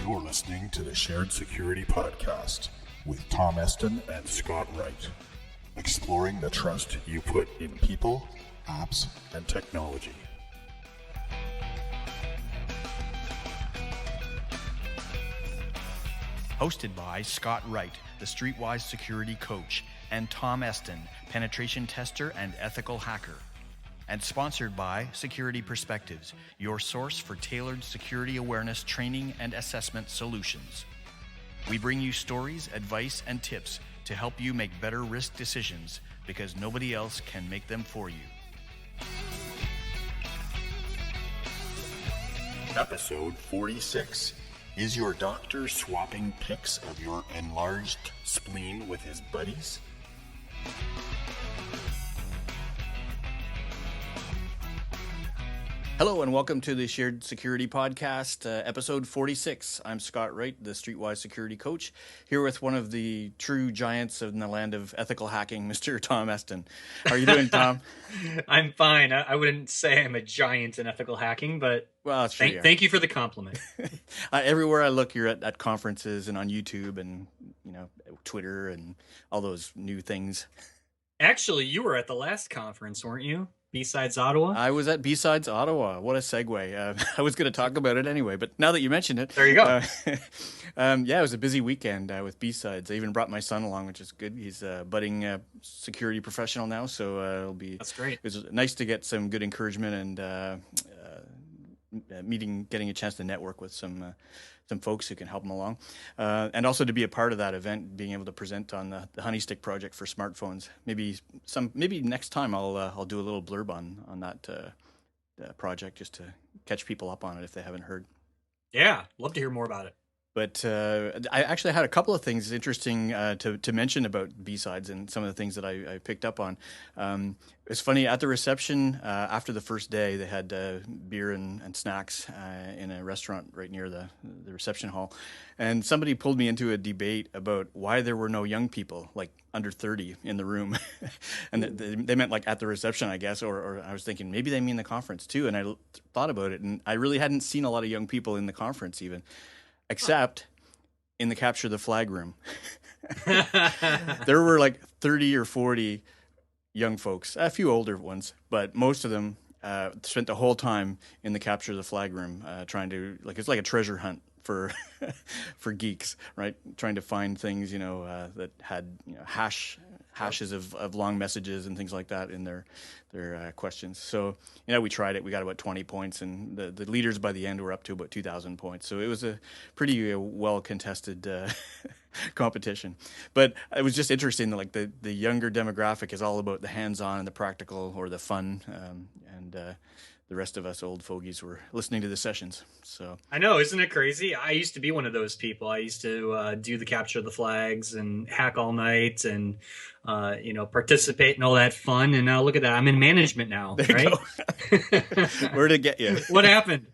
You are listening to the Shared Security Podcast with Tom Eston and Scott Wright, exploring the trust you put in people, apps, and technology. Hosted by Scott Wright, the Streetwise Security Coach, and Tom Eston, Penetration Tester and Ethical Hacker. And sponsored by Security Perspectives, your source for tailored security awareness training and assessment solutions. We bring you stories, advice, and tips to help you make better risk decisions because nobody else can make them for you. Episode 46. Is your doctor swapping pics of your enlarged spleen with his buddies? Hello and welcome to the Shared Security Podcast, episode 46. I'm Scott Wright, the Streetwise Security Coach, here with one of the true giants in the land of ethical hacking, Mr. Tom Eston. How are you doing, Tom? I'm fine. I wouldn't say I'm a giant in ethical hacking, but well, sure thank you for the compliment. Everywhere I look, you're at conferences and on YouTube and Twitter and all those new things. Actually, you were at the last conference, weren't you? B-Sides Ottawa? I was at B-Sides Ottawa. What a segue. I was going to talk about it anyway, but now that you mentioned it. There you go. Yeah, it was a busy weekend with B-Sides. I even brought my son along, which is good. He's a budding security professional now, so it'll be... That's great. It was nice to get some good encouragement and getting a chance to network with some folks who can help them along, and also to be a part of that event, being able to present on the Honeystick project for smartphones. Maybe next time I'll do a little blurb on that project just to catch people up on it if they haven't heard. Yeah, love to hear more about it. But I actually had a couple of things interesting to mention about B-Sides and some of the things that I picked up on. It's funny, at the reception, after the first day, they had beer and snacks in a restaurant right near the reception hall. And somebody pulled me into a debate about why there were no young people, like under 30, in the room. And they meant like at the reception, I guess, or I was thinking maybe they mean the conference too. And I thought about it, and I really hadn't seen a lot of young people in the conference even. Except in the Capture the Flag room. There were like 30 or 40 young folks, a few older ones, but most of them spent the whole time in the Capture the Flag room trying to, it's like a treasure hunt for for geeks, right? Trying to find things, that had hashes of long messages and things like that in their questions. So, we tried it. We got about 20 points, and the leaders by the end were up to about 2,000 points. So it was a pretty well-contested competition. But it was just interesting that the younger demographic is all about the hands-on and the practical or the fun, and the rest of us old fogies were listening to the sessions. So I know, isn't it crazy? I used to be one of those people. I used to do the Capture the Flags and hack all night and participate in all that fun. And now look at that, I'm in management now. There right? You go. Where'd it get you? What happened?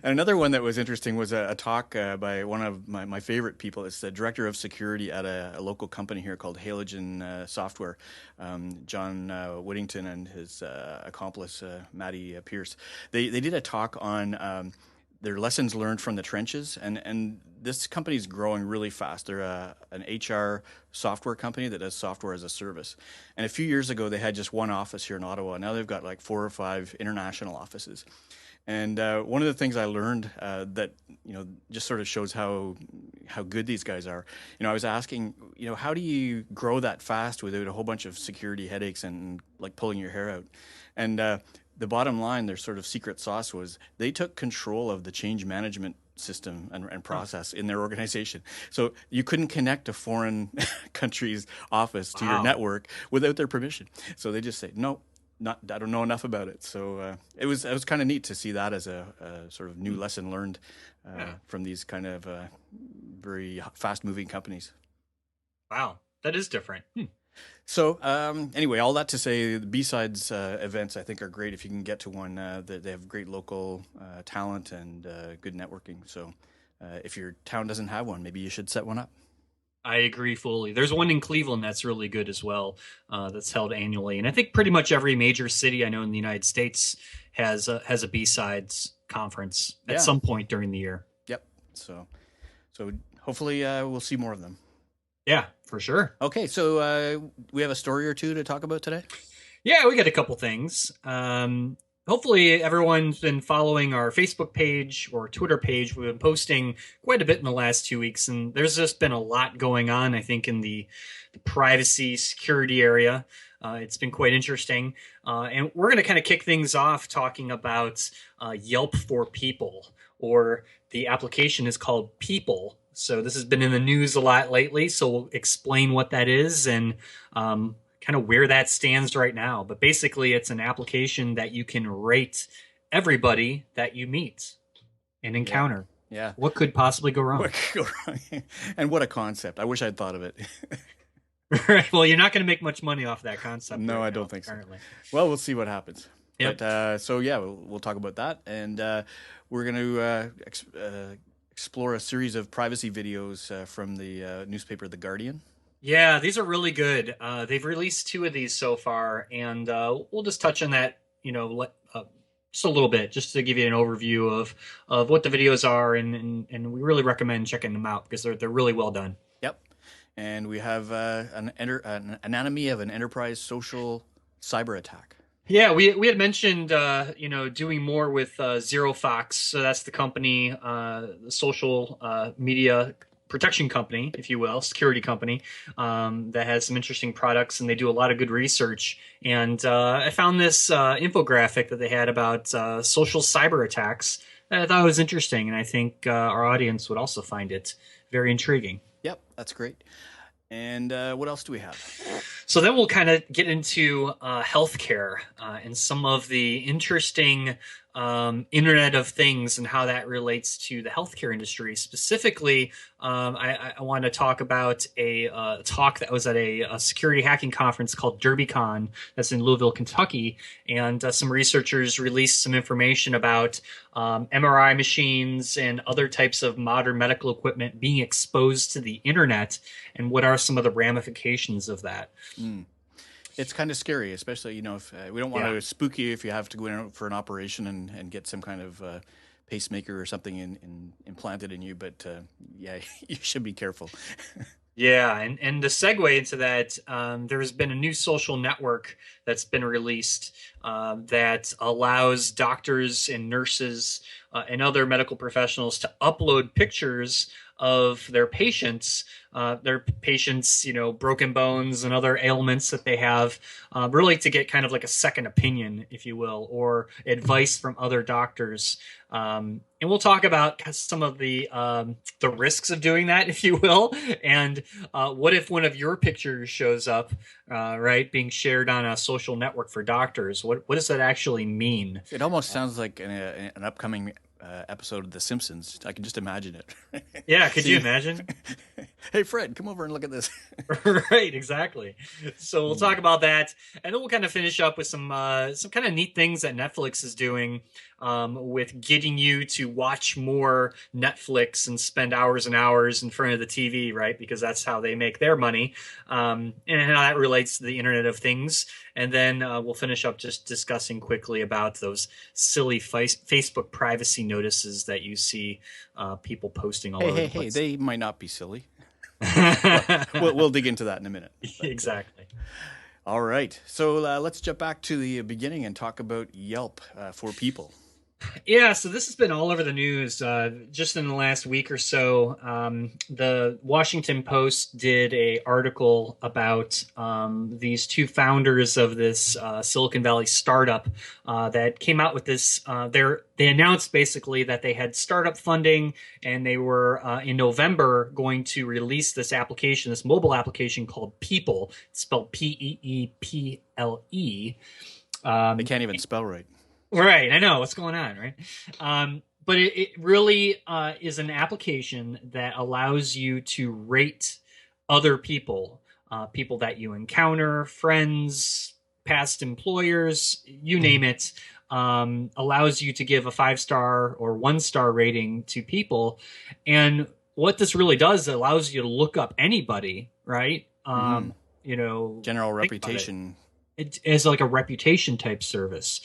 Another one that was interesting was a talk by one of my favorite people. It's the director of security at a local company here called Halogen Software, John Whittington and his accomplice, Maddie Pierce. They did a talk on their lessons learned from the trenches, and this company is growing really fast. They're an HR software company that does software as a service. And a few years ago, they had just one office here in Ottawa. Now they've got like 4 or 5 international offices. And one of the things I learned that just sort of shows how good these guys are. I was asking, how do you grow that fast without a whole bunch of security headaches and like pulling your hair out? And the bottom line, their sort of secret sauce was they took control of the change management system and process in their organization. So you couldn't connect a foreign country's office to your network without their permission. So they just say no. I don't know enough about it, so it was kind of neat to see that as a sort of new lesson learned from these kind of very fast-moving companies. Wow, that is different. So anyway, all that to say, the B-Sides events I think are great if you can get to one. They have great local talent and good networking. So if your town doesn't have one, maybe you should set one up. I agree fully. There's one in Cleveland that's really good as well, that's held annually. And I think pretty much every major city I know in the United States has a B-Sides conference at some point during the year. Yep. So hopefully we'll see more of them. Yeah, for sure. Okay, so we have a story or two to talk about today. Yeah, we got a couple things. Hopefully, everyone's been following our Facebook page or Twitter page. We've been posting quite a bit in the last 2 weeks, and there's just been a lot going on, I think, in the privacy security area. It's been quite interesting. And we're going to kind of kick things off talking about Yelp for People, or the application is called Peeple. So this has been in the news a lot lately, so we'll explain what that is and kind of where that stands right now. But basically, it's an application that you can rate everybody that you meet and encounter. Yeah. What could possibly go wrong? What could go wrong? And what a concept. I wish I'd thought of it. Right. Well, you're not going to make much money off that concept. No, right I now, don't think apparently. so. Well, we'll see what happens. Yep. But, so, yeah, we'll talk about that. And we're going to explore a series of privacy videos from the newspaper The Guardian. Yeah, these are really good. They've released 2 of these so far, and we'll just touch on that, just a little bit, just to give you an overview of what the videos are, and we really recommend checking them out because they're really well done. Yep. And we have an anatomy of an enterprise social cyber attack. Yeah, we had mentioned doing more with ZeroFox. So that's the company, the social media protection company, if you will, security company, that has some interesting products, and they do a lot of good research. And I found this infographic that they had about social cyber attacks that I thought was interesting, and I think our audience would also find it very intriguing. Yep, that's great. And what else do we have? So then we'll kind of get into healthcare and some of the interesting Internet of Things and how that relates to the healthcare industry. Specifically, I want to talk about a talk that was at a security hacking conference called DerbyCon that's in Louisville, Kentucky. And some researchers released some information about MRI machines and other types of modern medical equipment being exposed to the internet, and what are some of the ramifications of that. It's kind of scary, especially, if we don't want to spook you if you have to go in for an operation and get some kind of pacemaker or something implanted in you. But yeah, you should be careful. Yeah, and the segue into that, there's been a new social network that's been released that allows doctors and nurses and other medical professionals to upload pictures of their patients, broken bones and other ailments that they have, really to get kind of like a second opinion, if you will, or advice from other doctors. And we'll talk about some of the risks of doing that, if you will, and what if one of your pictures shows up, being shared on a social network for doctors? What does that actually mean? It almost sounds like an upcoming episode of The Simpsons. I can just imagine it. Yeah, could you imagine? Hey, Fred, come over and look at this. Right, exactly. So we'll talk about that, and then we'll kind of finish up with some kind of neat things that Netflix is doing with getting you to watch more Netflix and spend hours and hours in front of the TV, right? Because that's how they make their money, and how that relates to the Internet of Things. And then we'll finish up just discussing quickly about those silly Facebook privacy notices that you see people posting all over the place. They might not be silly. We'll dig into that in a minute. Exactly. All right. So let's jump back to the beginning and talk about Yelp for People. Yeah, so this has been all over the news just in the last week or so. The Washington Post did a article about these 2 founders of this Silicon Valley startup that came out with this. They announced basically that they had startup funding, and they were in November going to release this application, this mobile application called Peeple. It's spelled Peeple. They can't even spell right. Right, I know what's going on, right? But it really is an application that allows you to rate other people, people that you encounter, friends, past employers, you name it. Allows you to give a 5-star or 1-star rating to people. And what this really does, it allows you to look up anybody, right? General reputation. as like a reputation type service.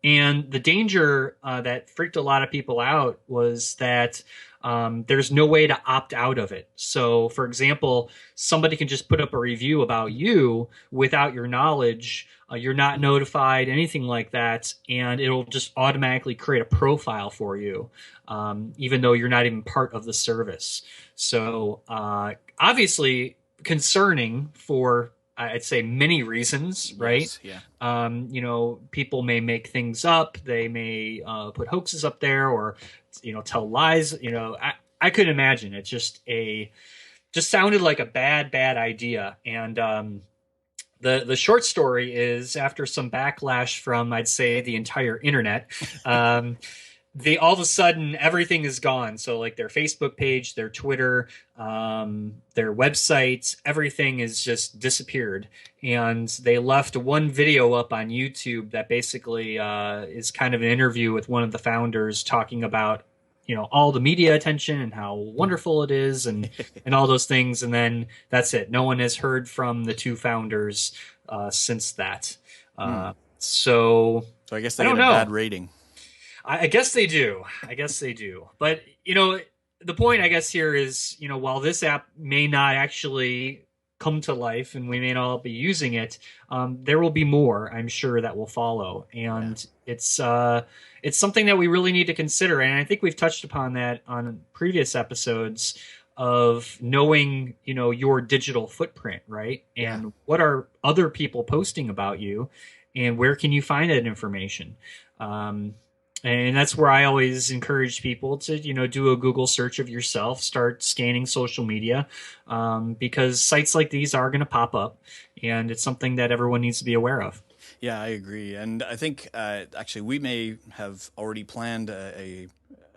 And the danger that freaked a lot of people out was that there's no way to opt out of it. So, for example, somebody can just put up a review about you without your knowledge. You're not notified, anything like that, and it'll just automatically create a profile for you, even though you're not even part of the service. So, obviously, concerning for I'd say many reasons, right? Yes, yeah. People may make things up. They may put hoaxes up there, or tell lies. I could imagine it just sounded like a bad idea. And the short story is, after some backlash from, I'd say, the entire internet, they all of a sudden everything is gone. So like their Facebook page, their Twitter, their websites, everything is just disappeared. And they left one video up on YouTube that basically is kind of an interview with one of the founders talking about all the media attention and how wonderful it is, and all those things. And then that's it. No one has heard from the two founders since that. So I guess they I get don't a know. bad rating. I guess they do. But, the point, I guess, here is, while this app may not actually come to life and we may not all be using it, there will be more, I'm sure, that will follow. And it's something that we really need to consider. And I think we've touched upon that on previous episodes of knowing, your digital footprint, right? And what are other people posting about you, and where can you find that information? And that's where I always encourage people to, do a Google search of yourself, start scanning social media, because sites like these are going to pop up, and it's something that everyone needs to be aware of. Yeah, I agree. And I think actually we may have already planned a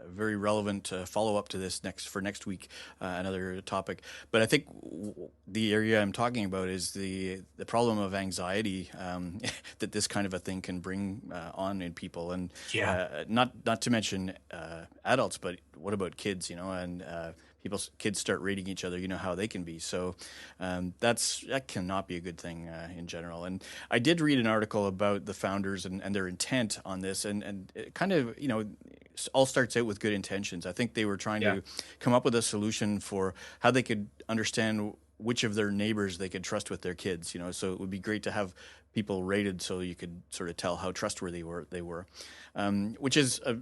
very relevant follow-up to this next week, another topic. But I think the area I'm talking about is the problem of anxiety that this kind of a thing can bring on in people, and not to mention adults, but what about kids? And kids start rating each other. You know how they can be. So that cannot be a good thing in general. And I did read an article about the founders and their intent on this, and it kind of all starts out with good intentions. I think they were trying to come up with a solution for how they could understand which of their neighbors they could trust with their kids. So it would be great to have people rated so you could sort of tell how trustworthy they were, which is a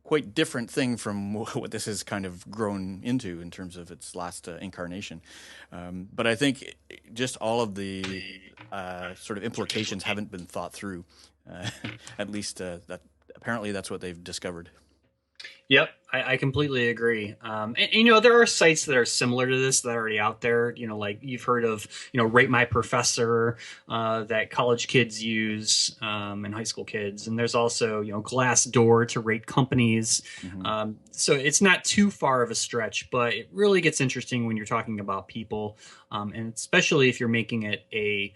quite different thing from what this has kind of grown into in terms of its last incarnation. But I think just all of the sort of implications haven't been thought through. At least that apparently that's what they've discovered. Yep, I completely agree. And there are sites that are similar to this that are already out there. Like you've heard of, Rate My Professor, that college kids use, and high school kids. And there's also, Glassdoor to rate companies. Mm-hmm. So it's not too far of a stretch, but it really gets interesting when you're talking about people, and especially if you're making it a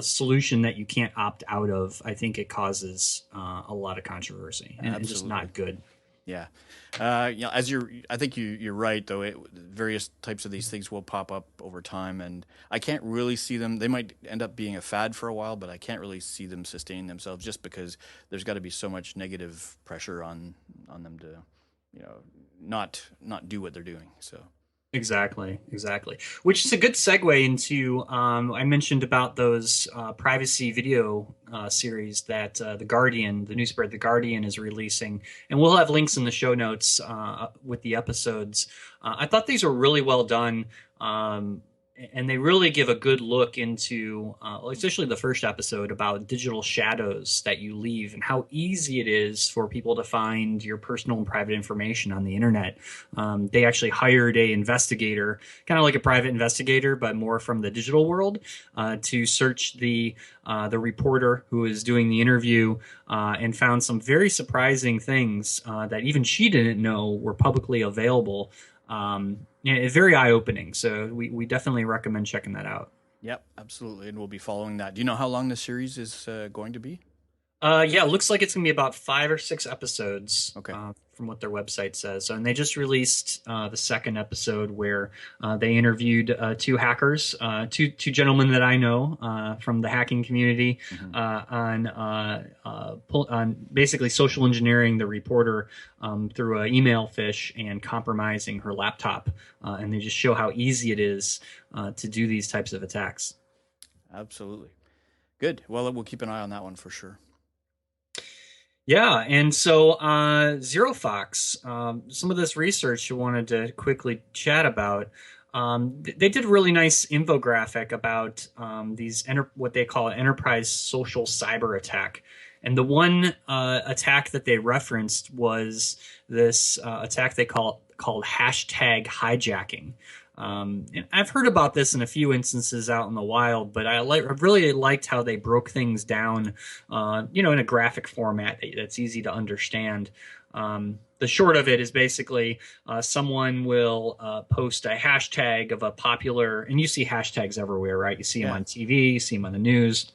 solution that you can't opt out of. I think it causes a lot of controversy, and it's just not good. Yeah. I think you're right, though. Various types of these things will pop up over time, and I can't really see them. They might end up being a fad for a while, but I can't really see them sustaining themselves, just because there's got to be so much negative pressure on them to, not do what they're doing. So. Exactly. Which is a good segue into, I mentioned about those privacy video series that the newspaper The Guardian is releasing. And we'll have links in the show notes with the episodes. I thought these were really well done. And they really give a good look into, especially the first episode, about digital shadows that you leave and how easy it is for people to find your personal and private information on the internet. They actually hired a investigator, kind of like a private investigator, but more from the digital world, to search the reporter who was doing the interview, and found some very surprising things that even she didn't know were publicly available. It's very eye-opening, so we definitely recommend checking that out. Yep, absolutely, and we'll be following that. Do you know how long the series is going to be? It looks like it's going to be about 5 or 6 episodes. Okay. from what their website says. So, and they just released the second episode where they interviewed two hackers, two gentlemen that I know from the hacking community, on basically social engineering the reporter through an email phish and compromising her laptop. And they just show how easy it is to do these types of attacks. Absolutely. Good. Well, we'll keep an eye on that one for sure. Yeah, and so ZeroFox, some of this research you wanted to quickly chat about. They did a really nice infographic about these what they call enterprise social cyber attack. And the one attack that they referenced was this attack they called hashtag hijacking. And I've heard about this in a few instances out in the wild, but I really liked how they broke things down, in a graphic format that's easy to understand. The short of it is basically someone will post a hashtag of a popular, and you see hashtags everywhere, right? You see them on TV, you see them on the news,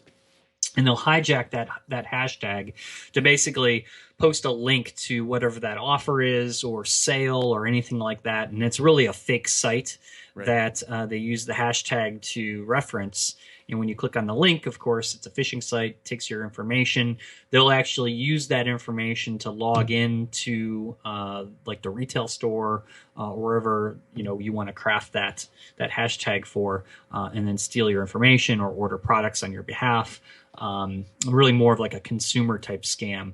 and they'll hijack that hashtag to basically post a link to whatever that offer is or sale or anything like that. And it's really a fake site that they use the hashtag to reference. And when you click on the link, of course, it's a phishing site, takes your information. They'll actually use that information to log into like the retail store or wherever you want to craft that hashtag for, and then steal your information or order products on your behalf. Really more of like a consumer type scam.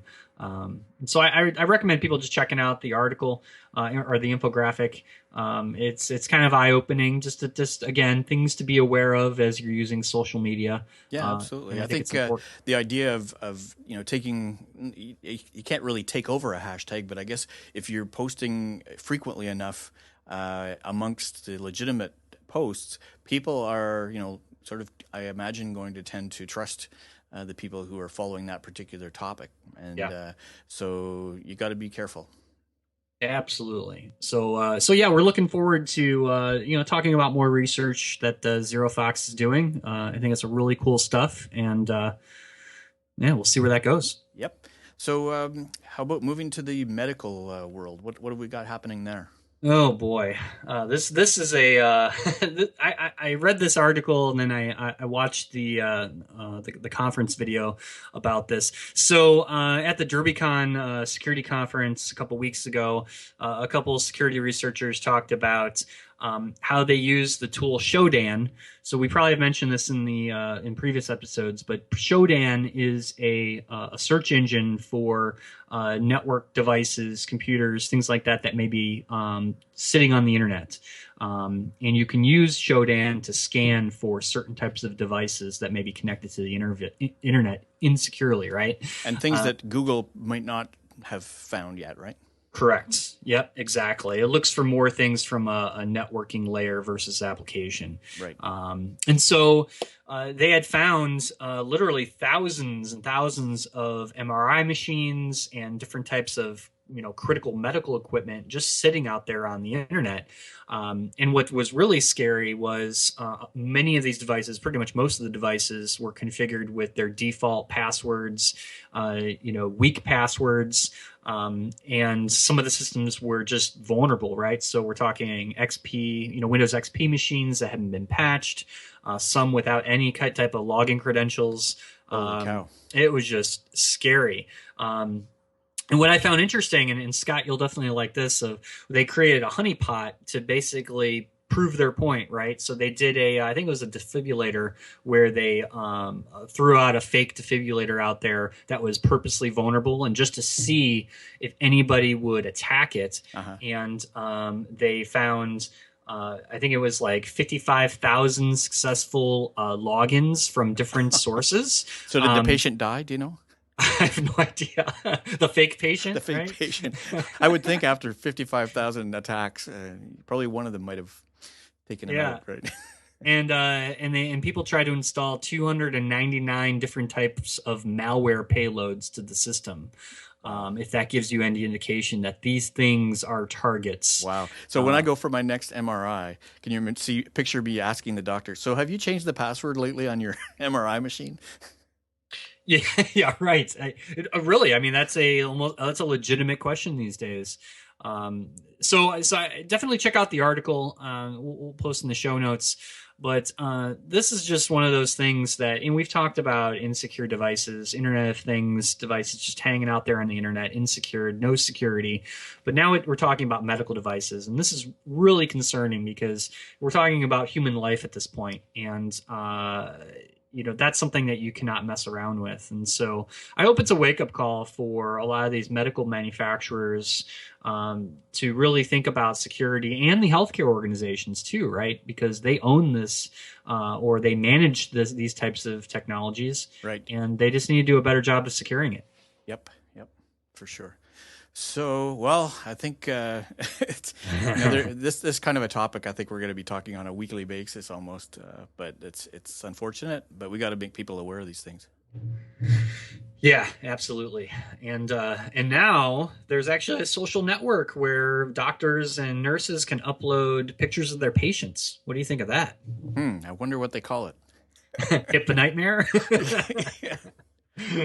So I recommend people just checking out the article or the infographic. It's kind of eye-opening, just again, things to be aware of as you're using social media. Yeah, absolutely. I think the idea of taking, you can't really take over a hashtag, but I guess if you're posting frequently enough amongst the legitimate posts, people are sort of, I imagine, going to tend to trust the people who are following that particular topic, and so you got to be careful. Absolutely. So yeah, we're looking forward to talking about more research that ZeroFox is doing. I think it's a really cool stuff, and we'll see where that goes. Yep. So how about moving to the medical world? What have we got happening there? Oh boy, this is a I read this article and then I watched the conference video about this. So at the DerbyCon security conference a couple weeks ago, a couple of security researchers talked about how they use the tool Shodan. So we probably have mentioned this in previous episodes, but Shodan is a search engine for network devices, computers, things like that may be sitting on the internet. And you can use Shodan to scan for certain types of devices that may be connected to the internet insecurely, right? And things that Google might not have found yet, right? Correct. Yep, exactly. It looks for more things from a networking layer versus application. Right. And so they had found literally thousands and thousands of MRI machines and different types of critical medical equipment just sitting out there on the internet. And what was really scary was many of these devices, pretty much most of the devices, were configured with their default passwords, weak passwords. And some of the systems were just vulnerable, right? So we're talking XP, Windows XP machines that hadn't been patched, some without any type of login credentials. Holy cow. It was just scary. And what I found interesting, and Scott, you'll definitely like this, they created a honeypot to basically prove their point, right? So they did I think it was a defibrillator where they threw out a fake defibrillator out there that was purposely vulnerable, and just to see if anybody would attack it. And they found, I think it was like 55,000 successful logins from different sources. So did the patient die? Do you know? I have no idea. The fake patient? The fake right? patient. I would think after 55,000 attacks, probably one of them might have taken him out, right? And people try to install 299 different types of malware payloads to the system. If that gives you any indication that these things are targets. Wow. So when I go for my next MRI, can you picture me asking the doctor, so have you changed the password lately on your MRI machine? Yeah, yeah, right. Really, I mean, that's a legitimate question these days. So I definitely check out the article. We'll post in the show notes. But this is just one of those things that, and we've talked about insecure devices, Internet of Things devices just hanging out there on the internet, insecure, no security. But now we're talking about medical devices, and this is really concerning because we're talking about human life at this point, and that's something that you cannot mess around with. And so I hope it's a wake up call for a lot of these medical manufacturers to really think about security, and the healthcare organizations too, right? Because they own this or they manage these types of technologies, Right. and they just need to do a better job of securing it. Yep, for sure. So, well, I think it's this kind of a topic I think we're going to be talking on a weekly basis almost. But it's unfortunate, but we got to make people aware of these things. Yeah, absolutely. And now there's actually a social network where doctors and nurses can upload pictures of their patients. What do you think of that? I wonder what they call it. HIPAA nightmare?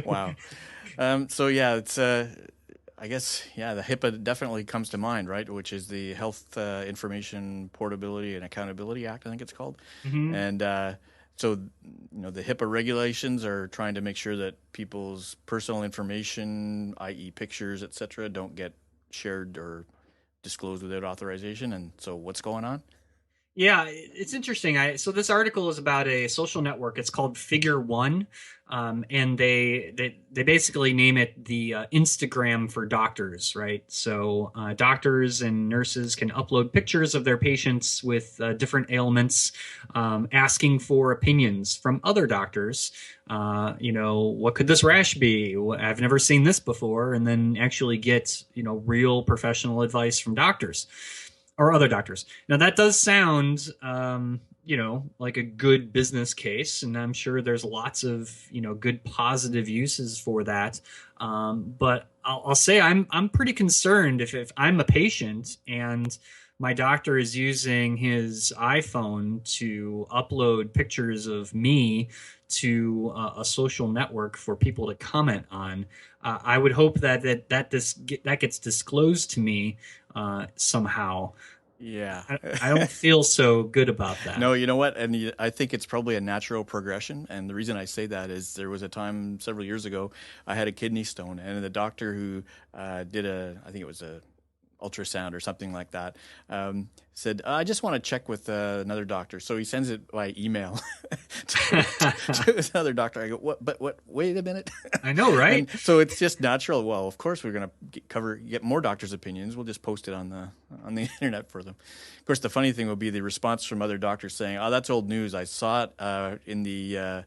Wow. So yeah, it's I guess, yeah, the HIPAA definitely comes to mind, right? Which is the Health Information Portability and Accountability Act, I think it's called. Mm-hmm. And so, the HIPAA regulations are trying to make sure that people's personal information, i.e. pictures, et cetera, don't get shared or disclosed without authorization. And so what's going on? Yeah, it's interesting. So this article is about a social network. It's called Figure One, and they basically name it the Instagram for doctors, right? So doctors and nurses can upload pictures of their patients with different ailments, asking for opinions from other doctors. What could this rash be? I've never seen this before, and then actually get real professional advice from doctors. Or other doctors. Now that does sound, like a good business case, and I'm sure there's lots of, good positive uses for that. But I'll say I'm pretty concerned if I'm a patient and my doctor is using his iPhone to upload pictures of me to a social network for people to comment on. I would hope that gets disclosed to me somehow. Yeah. I don't feel so good about that. No, you know what? And I think it's probably a natural progression. And the reason I say that is there was a time several years ago, I had a kidney stone, and the doctor who did I think it was a ultrasound or something like that, said, I just want to check with another doctor. So he sends it by email to another doctor. I go, what, wait a minute. I know, right? And so it's just natural. Well, of course, we're going to get more doctors' opinions. We'll just post it on the internet for them. Of course, the funny thing will be the response from other doctors saying, oh, that's old news. I saw it in the...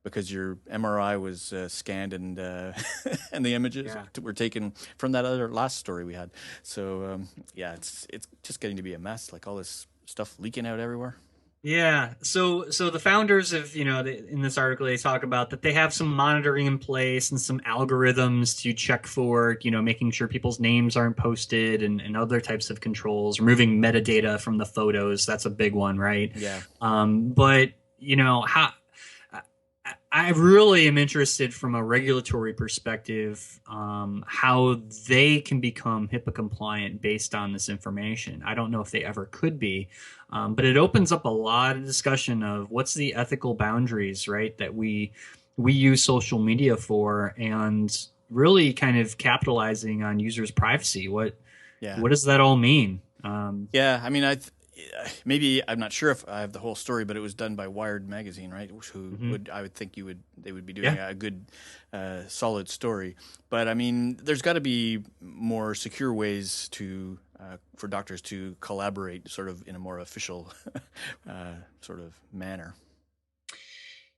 because your MRI was scanned and and the images were taken from that other last story we had. So it's just getting to be a mess, like all this stuff leaking out everywhere. Yeah. So the founders of in this article they talk about that they have some monitoring in place and some algorithms to check for making sure people's names aren't posted and other types of controls, removing metadata from the photos. That's a big one, right? Yeah. But how. I really am interested from a regulatory perspective how they can become HIPAA compliant based on this information. I don't know if they ever could be, but it opens up a lot of discussion of what's the ethical boundaries, right, that we use social media for, and really kind of capitalizing on users' privacy. What does that all mean? I mean, maybe I'm not sure if I have the whole story, but it was done by Wired magazine, right? Who I would think they would be doing a good, solid story. But I mean, there's got to be more secure ways for doctors to collaborate, sort of in a more official sort of manner.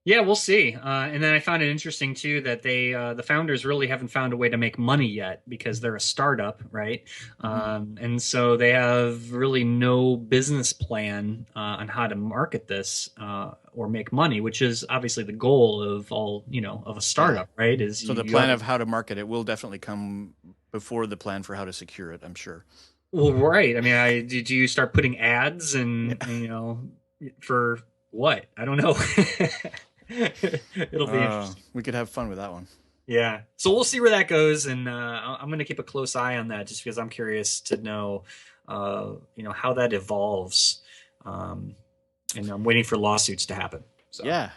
Yeah, we'll see. And then I found it interesting too that the founders really haven't found a way to make money yet because they're a startup, right? And so they have really no business plan on how to market this or make money, which is obviously the goal of all of a startup, right? So the plan of how to market it will definitely come before the plan for how to secure it, I'm sure. Well, right. I mean, do you start putting ads and for what? I don't know. It'll be interesting. We could have fun with that one. Yeah. So we'll see where that goes, and I'm going to keep a close eye on that just because I'm curious to know, how that evolves. And I'm waiting for lawsuits to happen. So. Yeah,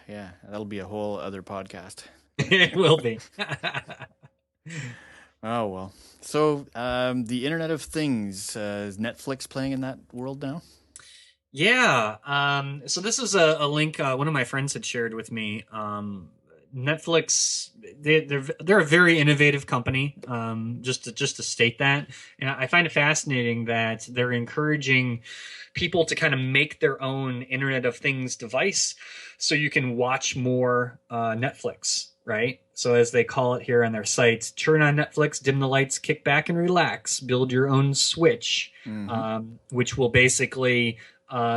that'll be a whole other podcast. It will be. Oh well. So the Internet of Things, is Netflix playing in that world now? Yeah. So this is a link one of my friends had shared with me. Netflix, they're a very innovative company. Just to state that, and I find it fascinating that they're encouraging people to kind of make their own Internet of Things device, so you can watch more Netflix. Right. So as they call it here on their site, turn on Netflix, dim the lights, kick back and relax, build your own switch, which will basically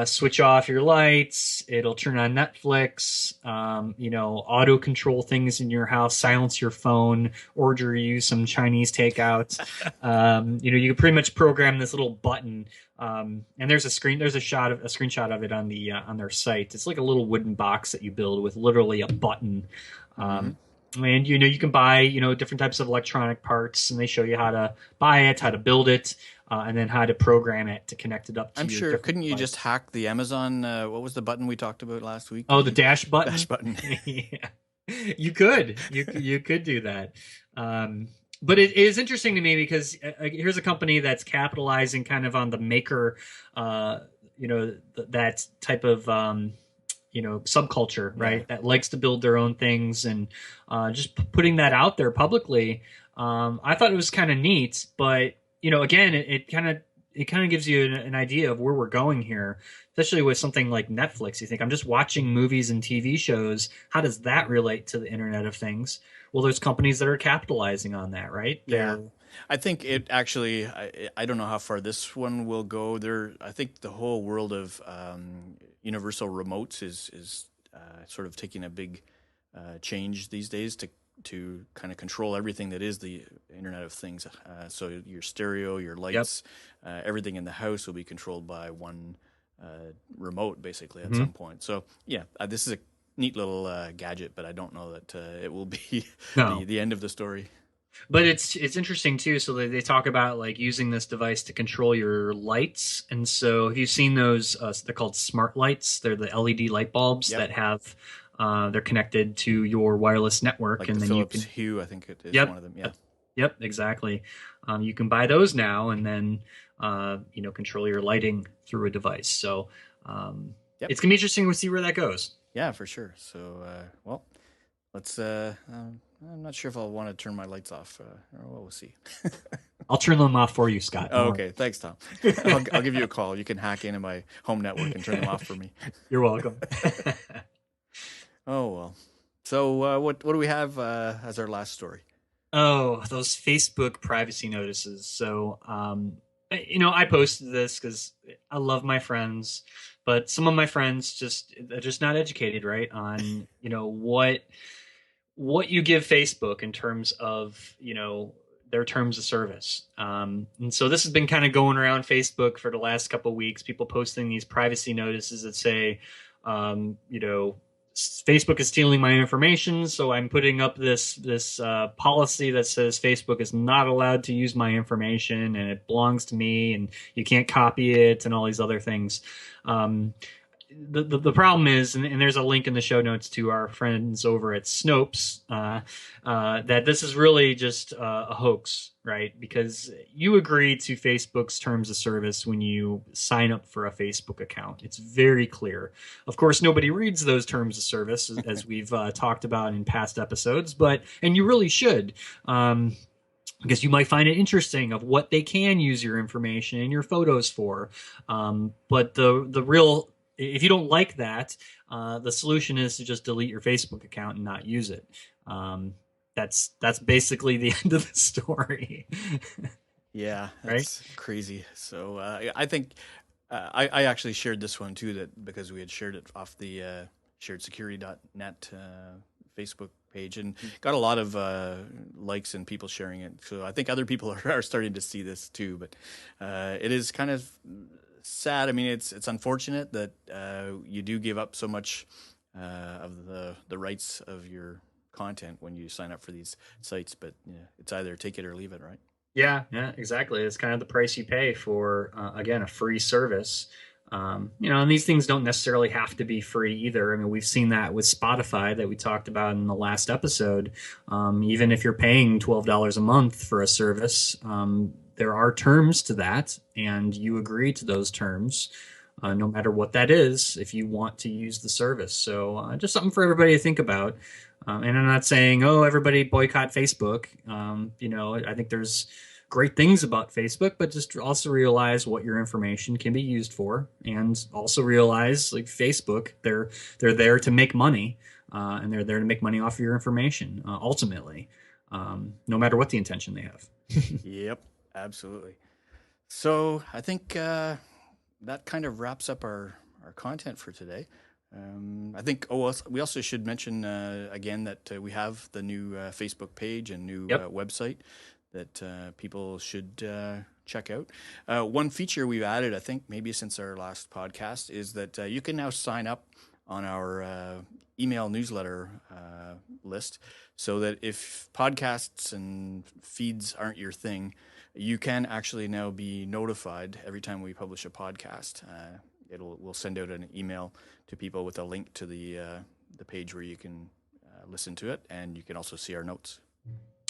switch off your lights. It'll turn on Netflix, auto control things in your house, silence your phone, order you some Chinese takeout. You can pretty much program this little button. And there's a screenshot of it on the on their site. It's like a little wooden box that you build with literally a button. And you can buy different types of electronic parts, and they show you how to buy it, how to build it, and then how to program it to connect it up to I'm your sure. different Couldn't you device. just hack the Amazon? What was the button we talked about last week? Oh, the dash button. Dash button. Yeah, you could. You could do that. But it is interesting to me because here's a company that's capitalizing kind of on the maker, that type of subculture, right? That likes to build their own things, and just putting that out there publicly. I thought it was kind of neat, but again, it kind of gives you an idea of where we're going here, especially with something like Netflix. You think, I'm just watching movies and TV shows. How does that relate to the Internet of Things? Well, there's companies that are capitalizing on that, right? Yeah. I think it actually, I don't know how far this one will go. I think the whole world of universal remotes is sort of taking a big change these days to kind of control everything that is the Internet of Things. So your stereo, your lights, everything in the house will be controlled by one remote, basically, at some point. So yeah, this is a neat little gadget, but I don't know that it will be the end of the story. But it's interesting too. So they talk about like using this device to control your lights. And so have you seen those? They're called smart lights. They're the LED light bulbs that have they're connected to your wireless network, like and the then Philips you can. Hue, I think it is one of them. Yeah. Yep, exactly. You can buy those now, and then control your lighting through a device. So it's gonna be interesting to see where that goes. Yeah, for sure. So let's. I'm not sure if I'll want to turn my lights off. We'll see. I'll turn them off for you, Scott. Oh, okay, thanks, Tom. I'll give you a call. You can hack into my home network and turn them off for me. You're welcome. Oh well. So what do we have as our last story? Oh, those Facebook privacy notices. So I posted this because I love my friends, but some of my friends they're just not educated, right, on what you give Facebook in terms of their terms of service. And so this has been kind of going around Facebook for the last couple of weeks. People posting these privacy notices that say, Facebook is stealing my information, so I'm putting up this policy that says Facebook is not allowed to use my information, and it belongs to me, and you can't copy it, and all these other things. The problem is, and there's a link in the show notes to our friends over at Snopes, that this is really just a hoax, right? Because you agree to Facebook's terms of service when you sign up for a Facebook account. It's very clear. Of course, nobody reads those terms of service, as we've talked about in past episodes, and you really should. Because you might find it interesting of what they can use your information and your photos for. But the real, if you don't like that, the solution is to just delete your Facebook account and not use it. That's basically the end of the story. Yeah, that's right? Crazy. So I think I actually shared this one too, that because we had shared it off the sharedsecurity.net Facebook page and got a lot of likes and people sharing it. So I think other people are starting to see this too. But it is kind of sad. I mean, it's unfortunate that you do give up so much of the rights of your content when you sign up for these sites. But it's either take it or leave it, right? Yeah, exactly. It's kind of the price you pay for, again, a free service. And these things don't necessarily have to be free either. I mean, we've seen that with Spotify that we talked about in the last episode. Even if you're paying $12 a month for a service, there are terms to that, and you agree to those terms, no matter what that is, if you want to use the service. So just something for everybody to think about. And I'm not saying, oh, everybody boycott Facebook. I think there's great things about Facebook, but just also realize what your information can be used for, and also realize, like Facebook, they're there to make money, and they're there to make money off of your information, ultimately, no matter what the intention they have. Yep, absolutely. So I think that kind of wraps up our content for today. I think we also should mention again that we have the new Facebook page and new website that people should check out. One feature we've added, I think maybe since our last podcast, is that you can now sign up on our email newsletter list, so that if podcasts and feeds aren't your thing, you can actually now be notified every time we publish a podcast. We'll send out an email to people with a link to the page where you can listen to it, and you can also see our notes.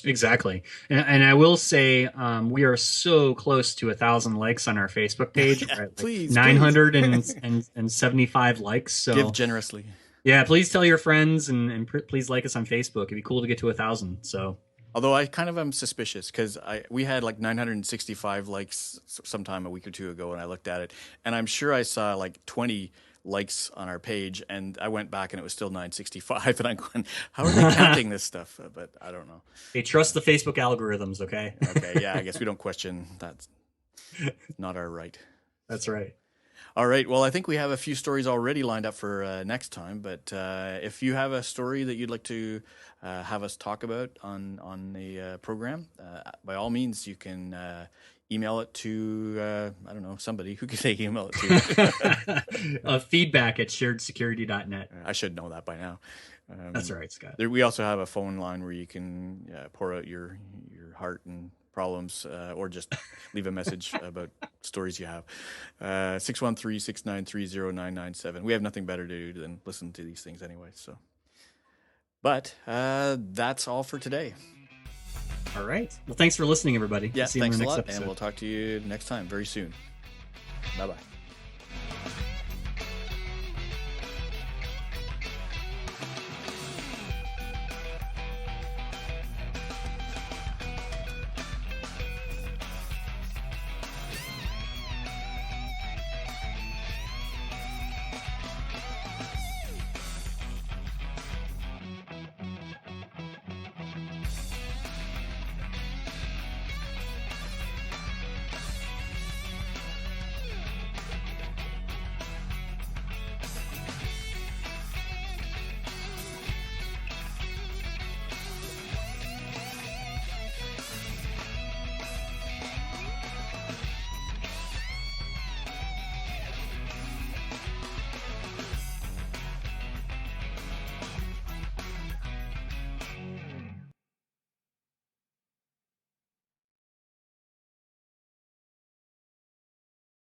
Exactly. And I will say, we are so close to 1,000 likes on our Facebook page. Yeah, we're at please, 975 likes. So give generously. Yeah, please tell your friends, and please like us on Facebook. It'd be cool to get to 1,000. So, although I kind of am suspicious, because we had like 965 likes sometime a week or two ago, and I looked at it, and I'm sure I saw like 20 likes on our page, and I went back and it was still 965, and I'm going, how are they counting this stuff? But I don't know. Hey, trust the Facebook algorithms, okay? Okay, yeah, I guess we don't question. That's not our right. That's right. All right, well, I think we have a few stories already lined up for next time, but if you have a story that you'd like to have us talk about on the program, by all means, you can email it to, I don't know, somebody. Who can they email it to? Feedback at sharedsecurity.net. I should know that by now. That's all right, Scott. We also have a phone line where you can pour out your heart and problems, or just leave a message about stories you have. 613-693-0997. We have nothing better to do than listen to these things anyway. So, but that's all for today. All right. Well, thanks for listening, everybody. Yeah, see thanks you in the a next lot, episode. and we'll talk to you next time very soon. Bye-bye.